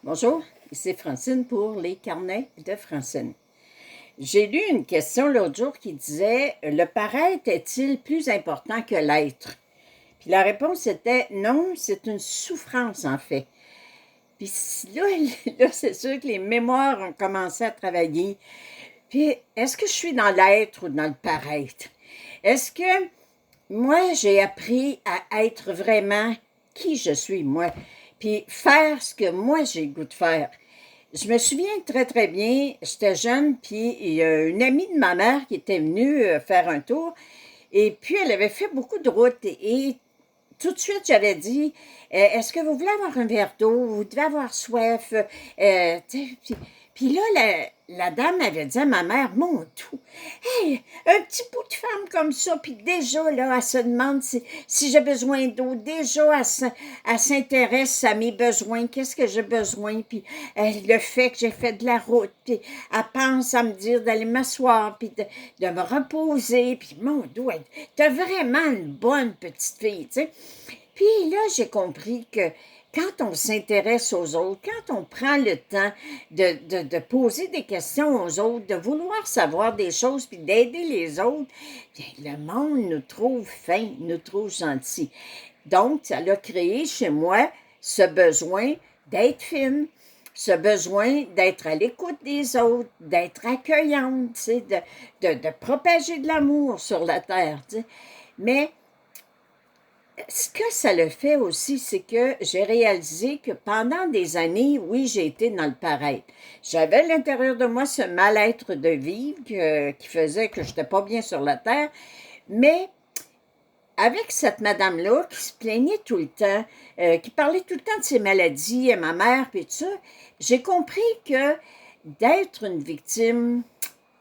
Bonjour, ici Francine pour les carnets de Francine. J'ai lu une question l'autre jour qui disait le paraître est-il plus important que l'être? Puis la réponse était non, c'est une souffrance en fait. Puis là, là c'est sûr que les mémoires ont commencé à travailler. Puis est-ce que je suis dans l'être ou dans le paraître? Est-ce que moi j'ai appris à être vraiment qui je suis, moi? Puis faire ce que moi j'ai le goût de faire. Je me souviens très, très bien, j'étais jeune, puis il y a une amie de ma mère qui était venue faire un tour, et puis elle avait fait beaucoup de routes, et tout de suite, j'avais dit, est-ce que vous voulez avoir un verre d'eau? Vous devez avoir soif. Puis là, la dame avait dit à ma mère, mon tout, hey, un petit bout de femme comme ça, puis déjà, là, elle se demande si j'ai besoin d'eau. Déjà, elle s'intéresse à mes besoins, qu'est-ce que j'ai besoin, puis le fait que j'ai fait de la route, puis elle pense à me dire d'aller m'asseoir, puis de me reposer, puis mon Dieu, t'as vraiment une bonne petite fille, tu sais. Puis là, j'ai compris que quand on s'intéresse aux autres, quand on prend le temps de poser des questions aux autres, de vouloir savoir des choses, puis d'aider les autres, bien, le monde nous trouve fins, nous trouve gentils. Donc, ça a créé chez moi ce besoin d'être fine, ce besoin d'être à l'écoute des autres, d'être accueillante, tu sais, de propager de l'amour sur la terre. Tu sais. Mais ce que ça le fait aussi, c'est que j'ai réalisé que pendant des années, oui, j'ai été dans le paraître. J'avais à l'intérieur de moi ce mal-être de vivre qui faisait que je n'étais pas bien sur la terre, mais avec cette madame-là qui se plaignait tout le temps, qui parlait tout le temps de ses maladies à ma mère, puis tout ça, j'ai compris que d'être une victime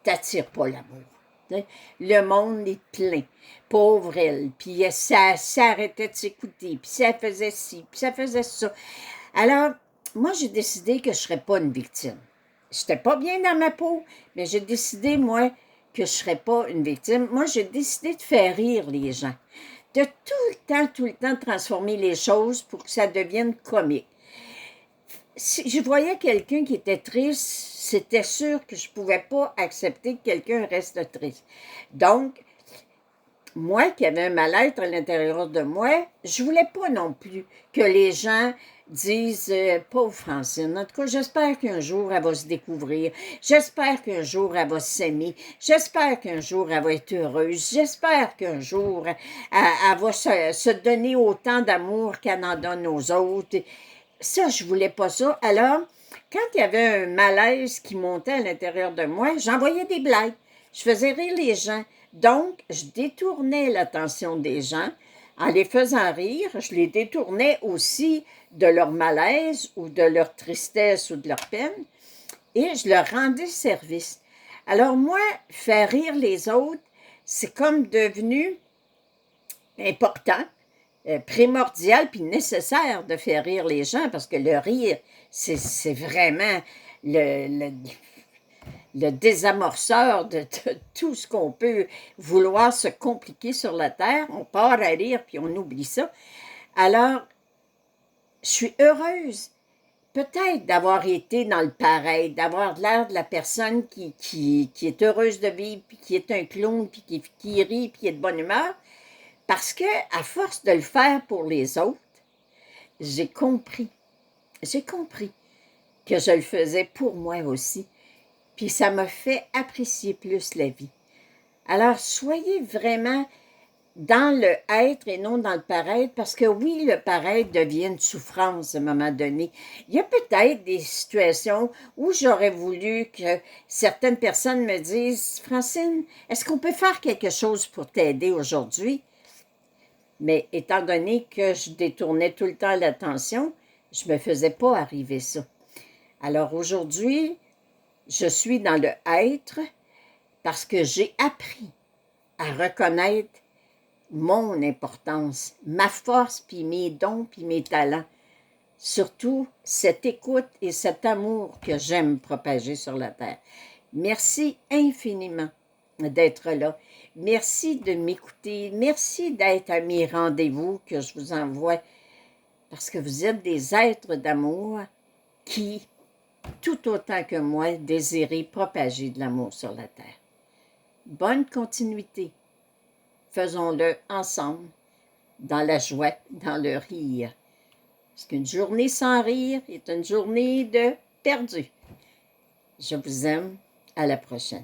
t'attire pas l'amour. Le monde est plein. Pauvre elle. Puis ça s'arrêtait de s'écouter. Puis ça faisait ci. Puis ça faisait ça. Alors, moi, j'ai décidé que je ne serais pas une victime. Je n'étais pas bien dans ma peau, mais j'ai décidé, moi, que je ne serais pas une victime. Moi, j'ai décidé de faire rire les gens. De tout le temps transformer les choses pour que ça devienne comique. Si je voyais quelqu'un qui était triste, c'était sûr que je ne pouvais pas accepter que quelqu'un reste triste. Donc, moi qui avais un mal-être à l'intérieur de moi, je ne voulais pas non plus que les gens disent pauvre Francine, en tout cas, j'espère qu'un jour elle va se découvrir, j'espère qu'un jour elle va s'aimer, j'espère qu'un jour elle va être heureuse, j'espère qu'un jour elle va se donner autant d'amour qu'elle en donne aux autres. Ça, je voulais pas ça. Alors, quand il y avait un malaise qui montait à l'intérieur de moi, j'envoyais des blagues. Je faisais rire les gens. Donc, je détournais l'attention des gens en les faisant rire. Je les détournais aussi de leur malaise ou de leur tristesse ou de leur peine et je leur rendais service. Alors moi, faire rire les autres, c'est comme devenu important, primordial puis nécessaire de faire rire les gens parce que le rire, c'est vraiment le, le désamorceur de tout ce qu'on peut vouloir se compliquer sur la terre. On part à rire puis on oublie ça. Alors, je suis heureuse peut-être d'avoir été dans le pareil, d'avoir l'air de la personne qui est heureuse de vivre, puis qui est un clown, puis qui rit, puis qui est de bonne humeur, parce que à force de le faire pour les autres, j'ai compris, j'ai compris que je le faisais pour moi aussi. Puis ça m'a fait apprécier plus la vie. Alors, soyez vraiment dans le être et non dans le paraître, parce que oui, le paraître devient une souffrance à un moment donné. Il y a peut-être des situations où j'aurais voulu que certaines personnes me disent, Francine, est-ce qu'on peut faire quelque chose pour t'aider aujourd'hui? Mais étant donné que je détournais tout le temps l'attention, je ne me faisais pas arriver ça. Alors aujourd'hui, je suis dans le être parce que j'ai appris à reconnaître mon importance, ma force, puis mes dons, puis mes talents. Surtout cette écoute et cet amour que j'aime propager sur la terre. Merci infiniment d'être là. Merci de m'écouter. Merci d'être à mes rendez-vous que je vous envoie parce que vous êtes des êtres d'amour qui, tout autant que moi, désirez propager de l'amour sur la terre. Bonne continuité. Faisons-le ensemble, dans la joie, dans le rire. Parce qu'une journée sans rire est une journée de perdu. Je vous aime. À la prochaine.